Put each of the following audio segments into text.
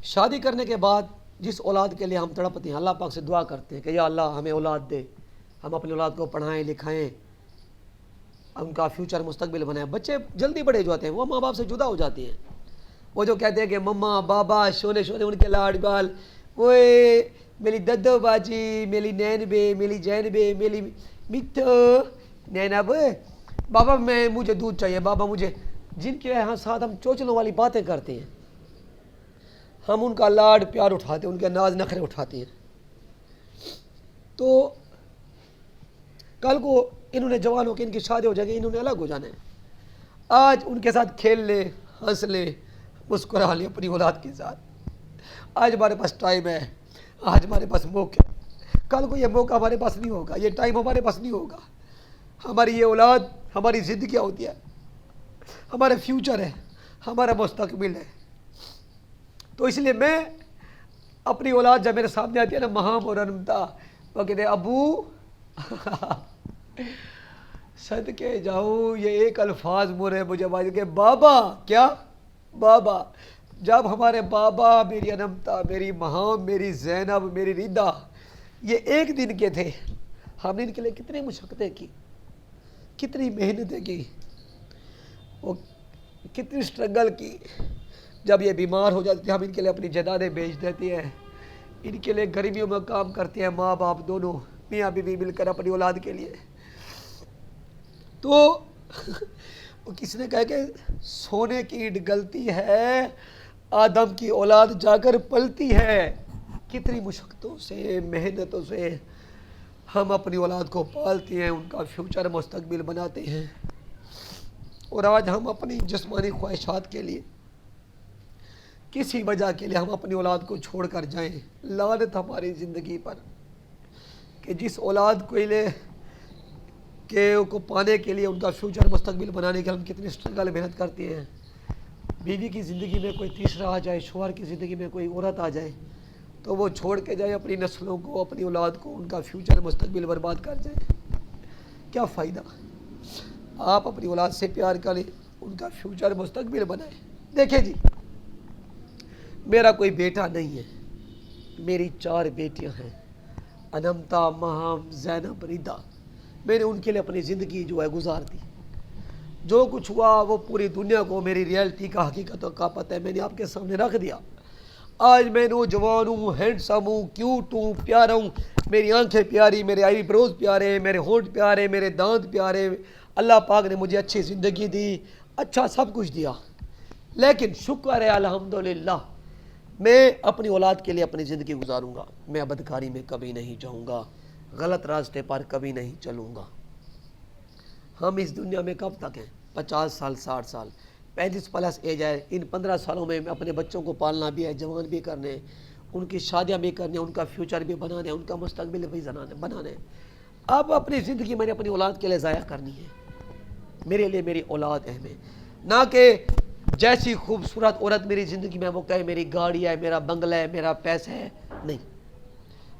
شادی کرنے کے بعد جس اولاد کے لیے ہم تڑپتے ہیں، اللہ پاک سے دعا کرتے ہیں کہ یا اللہ ہمیں اولاد دے، ہم اپنی اولاد کو پڑھائیں لکھائیں، ان کا فیوچر مستقبل بنائیں۔ بچے جلدی بڑے جو ہوتے ہیں وہ ماں باپ سے جدا ہو جاتے ہیں، وہ جو کہتے ہیں کہ مما بابا شونے شونے ان کے لاڈ بال، وہ میری ددو باجی، میری نین بے، میری جین بے، میری میٹھو نینا بے، بابا مجھے دودھ چاہیے، بابا مجھے، جن کے یہاں ساتھ ہم چوچلوں والی باتیں کرتے ہیں، ہم ان کا لاڈ پیار اٹھاتے ہیں، ان کے ناز نخرے اٹھاتے ہیں، تو کل کو انہوں نے جوان ہو کے ان کی شادی ہو جائے گی، انہوں نے الگ ہو جانا ہے۔ آج ان کے ساتھ کھیل لے، ہنس لے، مسکرا لے اپنی اولاد کے ساتھ، آج ہمارے پاس ٹائم ہے، آج ہمارے پاس موقع ہے، کل کو یہ موقع ہمارے پاس نہیں ہوگا، یہ ٹائم ہمارے پاس نہیں ہوگا۔ ہماری یہ اولاد ہماری زندگیاں ہوتی ہے، ہمارا فیوچر ہے، ہمارا مستقبل ہے۔ تو اس لیے میں اپنی اولاد جب میرے سامنے آتی ہے نا مہام اور انمتا، وہ کہتے ہیں ابو صدقے جاؤں، یہ ایک الفاظ مورے مجھے بات کہ بابا، کیا بابا، جب ہمارے بابا، میری انمتا، میری مہام، میری زینب، میری ریدا، یہ ایک دن کے تھے، ہم نے ان کے لیے کتنی مشقتیں کی، کتنی محنتیں کی، وہ کتنی سٹرگل کی۔ جب یہ بیمار ہو جاتے ہیں ہم ان کے لیے اپنی جائیدادیں بیچ دیتے ہیں، ان کے لیے گرمیوں میں کام کرتے ہیں، ماں باپ دونوں، میاں بیوی مل کر اپنی اولاد کے لیے۔ تو وہ کس نے کہا کہ سونے کی اینٹ گلتی ہے، آدم کی اولاد جا کر پلتی ہے۔ کتنی مشقتوں سے، محنتوں سے ہم اپنی اولاد کو پالتے ہیں، ان کا فیوچر مستقبل بناتے ہیں، اور آج ہم اپنی جسمانی خواہشات کے لیے، کسی وجہ کے لیے ہم اپنی اولاد کو چھوڑ کر جائیں۔ لعنت ہماری زندگی پر کہ جس اولاد کو لے کہ کو پانے کے لیے، ان کا فیوچر مستقبل بنانے کے لیے ہم کتنی سٹرگل محنت کرتے ہیں۔ بیوی کی زندگی میں کوئی تیسرا آ جائے، شوہر کی زندگی میں کوئی عورت آ جائے تو وہ چھوڑ کے جائے اپنی نسلوں کو، اپنی اولاد کو، ان کا فیوچر مستقبل برباد کر جائے، کیا فائدہ؟ آپ اپنی اولاد سے پیار کریں، ان کا فیوچر مستقبل بنائیں۔ دیکھیں جی، میرا کوئی بیٹا نہیں ہے، میری 4 بیٹیاں ہیں، انمتا، مہام، زینب، ریدا۔ میں نے ان کے لیے اپنی زندگی جو ہے گزار دی، جو کچھ ہوا وہ پوری دنیا کو میری ریئلٹی کا، حقیقت کا پتہ ہے، میں نے آپ کے سامنے رکھ دیا۔ آج میں نوجوان ہوں، ہینڈسم ہوں، کیوٹ ہوں، پیارا ہوں، میری آنکھیں پیاری، میرے آئی بروز پیارے، میرے ہونٹ پیارے، میرے دانت پیارے، اللہ پاک نے مجھے اچھی زندگی دی، اچھا سب کچھ دیا، لیکن شکر ہے الحمدللہ میں اپنی اولاد کے لیے اپنی زندگی گزاروں گا، میں بدکاری میں کبھی نہیں جاؤں گا، غلط راستے پر کبھی نہیں چلوں گا۔ ہم اس دنیا میں کب تک ہیں؟ 50 سال، 60 سال، 35+ ایج ہے۔ ان 15 سالوں میں اپنے بچوں کو پالنا بھی ہے، جوان بھی کرنے، ان کی شادیاں بھی کرنے، ان کا فیوچر بھی بنانے، ان کا مستقبل بھی بنانے۔ اب اپنی زندگی میں نے اپنی اولاد کے لیے ضائع کرنی ہے۔ میرے لیے میری اولاد اہم ہے، نہ کہ جیسی خوبصورت عورت میری زندگی میں وہ کہے میری گاڑی ہے، میرا بنگلہ ہے، میرا پیسہ ہے، نہیں۔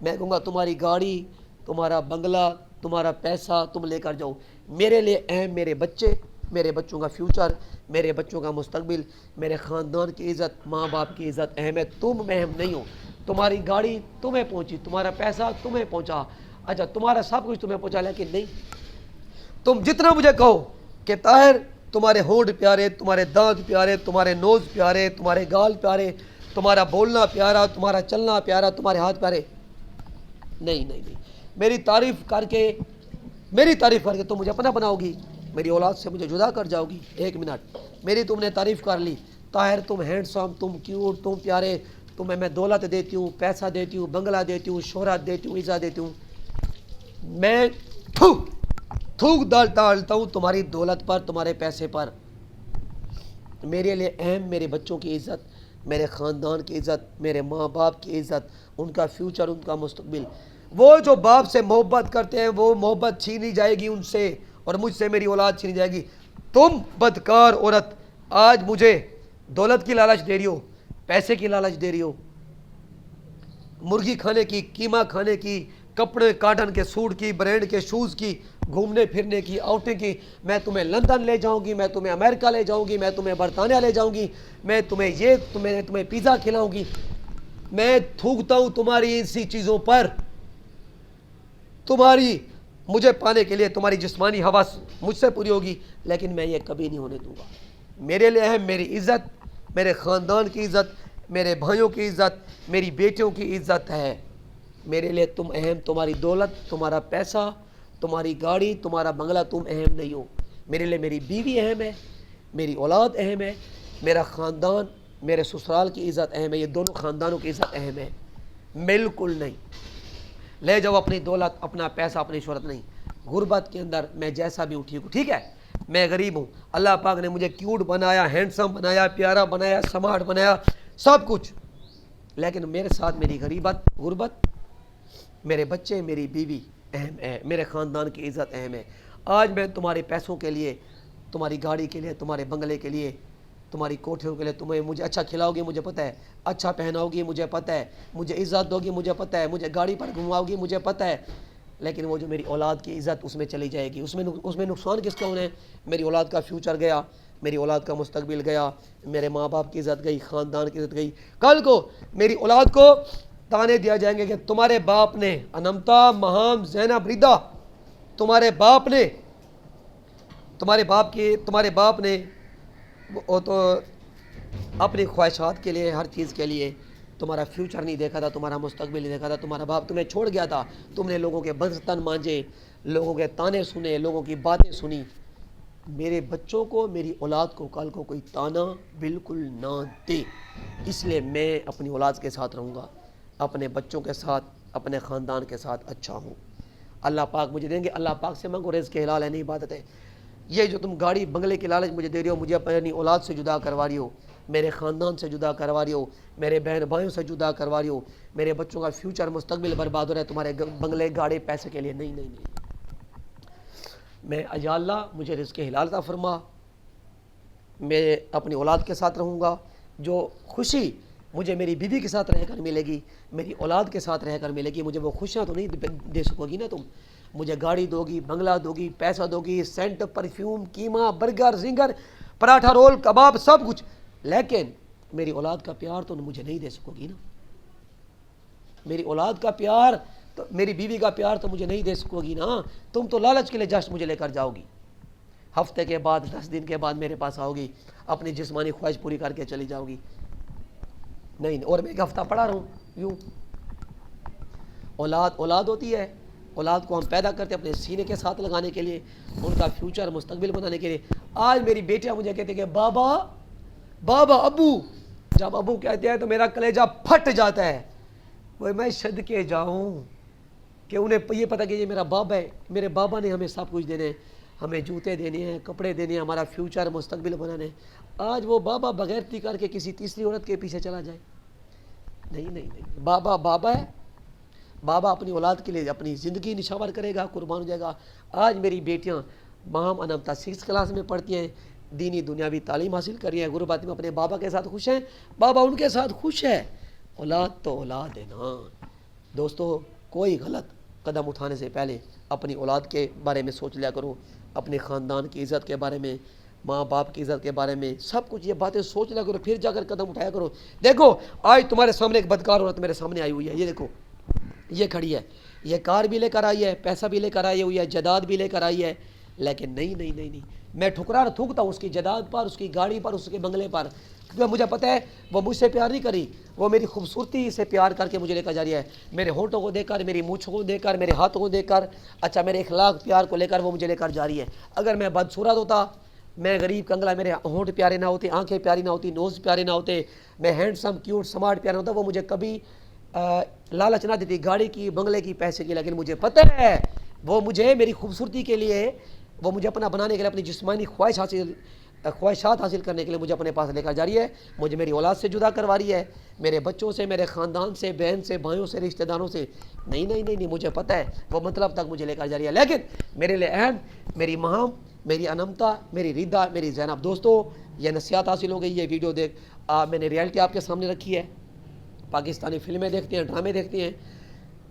میں کہوں گا تمہاری گاڑی، تمہارا بنگلہ، تمہارا پیسہ تم لے کر جاؤ، میرے لیے اہم میرے بچے، میرے بچوں کا فیوچر، میرے بچوں کا مستقبل، میرے خاندان کی عزت، ماں باپ کی عزت اہم ہے، تم اہم نہیں ہو۔ تمہاری گاڑی تمہیں پہنچی، تمہارا پیسہ تمہیں پہنچا، اچھا تمہارا سب کچھ تمہیں پہنچا، لیکن نہیں، تم جتنا مجھے کہو کہ طاہر تمہارے ہونٹ پیارے، تمہارے دانت پیارے، تمہارے نوز پیارے، تمہارے گال پیارے، تمہارا بولنا پیارا، تمہارا چلنا پیارا، تمہارے ہاتھ پیارے، نہیں نہیں نہیں، میری تعریف کر کے تم مجھے اپنا بناؤ گی، میری اولاد سے مجھے جدا کر جاؤ گی؟ ایک منٹ، میری تم نے تعریف کر لی، طاہر تم ہینڈسم، تم کیوٹ، تم پیارے، تمہیں میں دولت دیتی ہوں، پیسہ دیتی ہوں، بنگلہ دیتی ہوں، شہرت دیتی ہوں، عزت دیتی ہوں، میں تھوک ڈالتا ہوں تمہاری دولت پر، تمہارے پیسے پر۔ میرے لیے اہم میرے بچوں کی عزت، میرے خاندان کی عزت، میرے ماں باپ کی عزت، ان کا فیوچر، ان کا مستقبل۔ وہ جو باپ سے محبت کرتے ہیں وہ محبت چھینی جائے گی ان سے، اور مجھ سے میری اولاد چھینی جائے گی۔ تم بدکار عورت آج مجھے دولت کی لالچ دے رہی ہو، پیسے کی لالچ دے رہی ہو، مرغی کھانے کی، قیمہ کھانے کی، کپڑے کاٹن کے سوٹ کی، برینڈ کے شوز کی، گھومنے پھرنے کی، آؤٹنگ کی، میں تمہیں لندن لے جاؤں گی، میں تمہیں امریکہ لے جاؤں گی، میں تمہیں برطانیہ لے جاؤں گی، میں تمہیں پیزا کھلاؤں گی، میں تھوکتا ہوں تمہاری اسی چیزوں پر. تمہاری مجھے پانے کے لیے تمہاری جسمانی حواس مجھ سے پوری ہوگی, لیکن میں یہ کبھی نہیں ہونے دوں گا. میرے لیے اہم میری عزت, میرے خاندان کی عزت, میرے بھائیوں کی عزت, میری بیٹیوں کی عزت ہے. میرے لیے تم اہم, تمہاری دولت, تمہارا پیسہ, تمہاری گاڑی, تمہارا بنگلہ, تم اہم نہیں ہو. میرے لیے میری بیوی اہم ہے, میری اولاد اہم ہے, میرا خاندان, میرے سسرال کی عزت اہم ہے. یہ دونوں خاندانوں کی عزت اہم ہے. بالکل نہیں. لے جاؤ اپنی دولت, اپنا پیسہ, اپنی شہرت نہیں. غربت کے اندر میں جیسا بھی ہوں ٹھیک ہوں, ٹھیک ہے, میں غریب ہوں. اللہ پاک نے مجھے کیوٹ بنایا, ہینڈسم بنایا, پیارا بنایا, سمارٹ بنایا, سب کچھ, لیکن میرے ساتھ میری غربت, میرے بچے, میری بیوی اہم ہے, میرے خاندان کی عزت اہم ہے. آج میں تمہارے پیسوں کے لیے, تمہاری گاڑی کے لیے, تمہارے بنگلے کے لیے, تمہاری کوٹھیوں کے لیے, تمہیں مجھے اچھا کھلاؤ گی مجھے پتہ ہے, اچھا پہناؤ گی مجھے پتہ ہے, مجھے عزت دو گی مجھے پتہ ہے, مجھے گاڑی پر گھماؤ گی مجھے پتہ ہے, لیکن وہ جو میری اولاد کی عزت اس میں چلی جائے گی. اس میں نقصان کس کا ہونا ہے؟ میری اولاد کا فیوچر گیا, میری اولاد کا مستقبل گیا, میرے ماں باپ کی عزت گئی, خاندان کی عزت گئی. کل کو میری اولاد کو تانے دیا جائیں گے کہ تمہارے باپ نے, انمتا, مہام, زینب, ریدا, تمہارے باپ نے وہ تو اپنی خواہشات کے لیے, ہر چیز کے لیے تمہارا فیوچر نہیں دیکھا تھا, تمہارا مستقبل نہیں دیکھا تھا. تمہارا باپ تمہیں چھوڑ گیا تھا, تم نے لوگوں کے برتن مانجے, لوگوں کے تانے سنے, لوگوں کی باتیں سنی. میرے بچوں کو, میری اولاد کو کل کو کوئی تانا بالکل نہ دے. اس لیے میں اپنی اولاد کے ساتھ رہوں گا, اپنے بچوں کے ساتھ, اپنے خاندان کے ساتھ اچھا ہوں. اللہ پاک مجھے دیں گے, اللہ پاک سے مانگو, رزق حلال ہے, نہیں عبادت ہے. یہ جو تم گاڑی بنگلے کی لالچ مجھے دے رہی ہو, مجھے اپنی اولاد سے جدا کروا رہی ہو, میرے خاندان سے جدا کروا رہی ہو, میرے بہن بھائیوں سے جدا کروا رہی ہو, میرے بچوں کا فیوچر, مستقبل برباد ہو رہا ہے تمہارے بنگلے, گاڑی, پیسے کے لیے. نہیں نہیں نہیں. میں یا اللہ مجھے رزق حلال عطا فرما, میں اپنی اولاد کے ساتھ رہوں گا. جو خوشی مجھے میری بیوی کے ساتھ رہ کر ملے گی, میری اولاد کے ساتھ رہ کر ملے گی, مجھے وہ خوشیاں تو نہیں دے سکو گی نا تم. مجھے گاڑی دو گی, بنگلہ دو گی, پیسہ دو گی, سینٹ, پرفیوم, قیمہ, برگر, زنگر, پراٹھا, رول, کباب, سب کچھ, لیکن میری اولاد کا پیار تو مجھے نہیں دے سکو گی نا. میری اولاد کا پیار تو, میری بیوی کا پیار تو مجھے نہیں دے سکو گی نا. تم تو لالچ کے لیے جسٹ مجھے لے کر جاؤ گی, ہفتے کے بعد, 10 دن کے بعد میرے پاس آؤ گی, اپنی جسمانی خواہش پوری کر کے چلی جاؤ گی. نہیں, اور میں ایک ہفتہ پڑھا رہا ہوں یوں. اولاد ہوتی ہے, اولاد کو ہم پیدا کرتے ہیں اپنے سینے کے ساتھ لگانے کے لیے, ان کا فیوچر, مستقبل بنانے کے لیے. آج میری بیٹیاں مجھے کہتے ہیں کہ بابا, ابو. جب ابو کہتے ہیں تو میرا کلیجہ پھٹ جاتا ہے. وہ میں صدقے جاؤں کہ انہیں یہ پتہ کہ یہ میرا بابا ہے, میرے بابا نے ہمیں سب کچھ دینے, ہمیں جوتے دینے ہیں, کپڑے دینے ہیں, ہمارا فیوچر, مستقبل بنانے. آج وہ بابا بغیرتی کر کے کسی تیسری عورت کے پیچھے چلا جائے. نہیں. بابا ہے. بابا اپنی اولاد کے لیے اپنی زندگی نچھاور کرے گا, قربان ہو جائے گا. آج میری بیٹیاں مہام انمتا 6 کلاس میں پڑھتی ہیں, دینی دنیاوی تعلیم حاصل کر رہی ہیں, غربت میں اپنے بابا کے ساتھ خوش ہیں, بابا ان کے ساتھ خوش ہے. اولاد تو اولاد ہے نا. دوستو, کوئی غلط قدم اٹھانے سے پہلے اپنی اولاد کے بارے میں سوچ لیا کرو, اپنے خاندان کی عزت کے بارے میں, ماں باپ کی عزت کے بارے میں, سب کچھ یہ باتیں سوچ لیا کرو, پھر جا کر قدم اٹھایا کرو. دیکھو آج تمہارے سامنے ایک بدکار عورت میرے سامنے آئی ہوئی ہے, یہ دیکھو, یہ کھڑی ہے, یہ کار بھی لے کر آئی ہے, پیسہ بھی لے کر آئی ہوئی ہے, جائیداد بھی لے کر آئی ہے, لیکن نہیں, میں ٹھکرا تھوکتا ہوں اس کی جائیداد پر, اس کی گاڑی پر, اس کے بنگلے پر, کیونکہ مجھے پتہ ہے وہ مجھ سے پیار نہیں کری, وہ میری خوبصورتی سے پیار کر کے مجھے لے کر جا رہی ہے, میرے ہونٹوں کو دے کر, میری مونچھوں کو دے کر, میرے ہاتھوں کو دے کر, اچھا میرے اخلاق پیار کو لے کر وہ مجھے لے کر جا رہی ہے. اگر میں بدصورت ہوتا, میں غریب کنگلا, میرے ہونٹ پیارے نہ ہوتے, آنکھیں پیاری نہ ہوتی, نوز پیارے نہ ہوتے, میں ہینڈسم, کیوٹ, سمارٹ پیارا ہوتا, وہ مجھے کبھی لالچ نہ دیتی گاڑی کی, بنگلے کی, پیسے کی. لیکن مجھے پتہ ہے وہ مجھے میری خوبصورتی کے لیے, وہ مجھے اپنا بنانے کے لیے, اپنی جسمانی خواہشات حاصل کرنے کے لیے مجھے اپنے پاس لے کر جا رہی ہے. مجھے میری اولاد سے جدا کروا رہی ہے, میرے بچوں سے, میرے خاندان سے, بہن سے, بھائیوں سے, رشتہ داروں سے. نہیں, مجھے پتہ ہے وہ مطلب تک مجھے لے کر جا رہی ہے. لیکن میرے لیے اہم میری مہام, میری انمتا, میری ریدا, میری زینب. دوستو, یہ نصیحت حاصل ہو گئی. یہ ویڈیو دیکھ میں نے ریئلٹی آپ کے سامنے رکھی ہے. پاکستانی فلمیں دیکھتے ہیں, ڈرامے دیکھتے ہیں,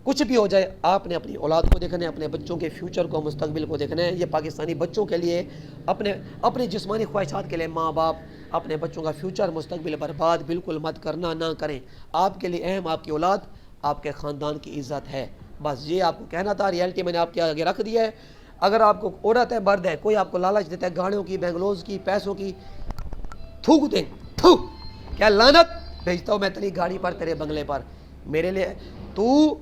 کچھ بھی ہو جائے آپ نے اپنی اولاد کو دیکھنا ہے, اپنے بچوں کے فیوچر کو, مستقبل کو دیکھنا ہے. یہ پاکستانی بچوں کے لیے, اپنے جسمانی خواہشات کے لیے ماں باپ اپنے بچوں کا فیوچر مستقبل برباد بالکل مت کرنا، نہ کریں. آپ کے لیے اہم آپ کی اولاد، آپ کے خاندان کی عزت ہے. بس یہ آپ کو کہنا تھا، ریئلٹی میں نے آپ کے آگے رکھ دیا ہے. اگر آپ کو عورت ہے مرد ہے، کوئی آپ کو لالچ دیتا ہے گاڑیوں کی، بنگلوز کی، پیسوں کی، تھوک دیں. تھو کیا لعنت بھیجتا ہوں میں تیری گاڑی پر، تیرے بنگلے پر. میرے لیے تو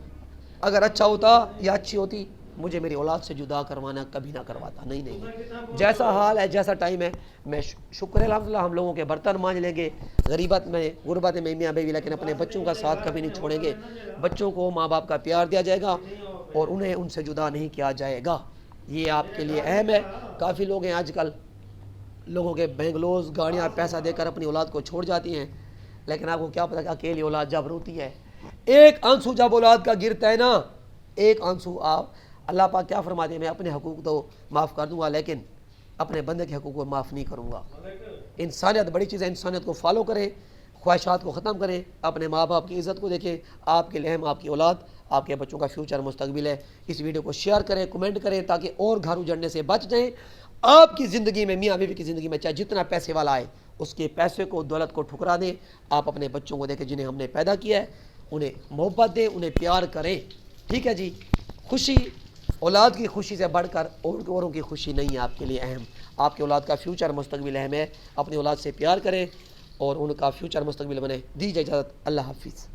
اگر اچھا ہوتا یا اچھی ہوتی، مجھے میری اولاد سے جدا کروانا کبھی نہ کرواتا. نہیں نہیں نہیں، جیسا حال ہے جیسا ٹائم ہے، میں شکر ہے الحمدللہ ہم لوگوں کے برتن مانج لیں گے، غریبت میں غربت میں میاں بیوی، لیکن اپنے بچوں کا ساتھ کبھی نہیں چھوڑیں گے. بچوں کو ماں باپ کا پیار دیا جائے گا اور انہیں ان سے جدا نہیں کیا جائے گا. یہ آپ کے لیے اہم ہے. کافی لوگ ہیں آج کل، لوگوں کے بنگلوز گاڑیاں پیسہ دے کر اپنی اولاد کو چھوڑ جاتی ہیں، لیکن آپ کو کیا پتہ کہ اکیلی اولاد جب روتی ہے، ایک آنسو جب اولاد کا گرتا ہے نا، ایک آنسو، آپ اللہ پاک کیا فرماتے ہیں، میں اپنے حقوق تو معاف کر دوں گا لیکن اپنے بندے کے حقوق کو معاف نہیں کروں گا. انسانیت بڑی چیز ہے، انسانیت کو فالو کریں، خواہشات کو ختم کریں، اپنے ماں باپ کی عزت کو دیکھیں. آپ کے لیے اہم آپ کی اولاد، آپ کے بچوں کا فیوچر مستقبل ہے. اس ویڈیو کو شیئر کریں، کمنٹ کریں تاکہ اور گھر اجڑنے سے بچ جائیں. آپ کی زندگی میں، میاں بیوی کی زندگی میں، چاہے جتنا پیسے والا آئے، اس کے پیسے کو، دولت کو ٹھکرا دیں. آپ اپنے بچوں کو دیکھیں جنہیں ہم نے پیدا کیا ہے، انہیں محبت دیں، انہیں پیار کریں. ٹھیک ہے جی. خوشی، اولاد کی خوشی سے بڑھ کر اوروں کی خوشی نہیں ہے آپ کے لیے اہم. آپ کی اولاد کا فیوچر مستقبل اہم ہے. اپنی اولاد سے پیار کریں اور ان کا فیوچر مستقبل بنے. دیجیے اجازت، اللہ حافظ.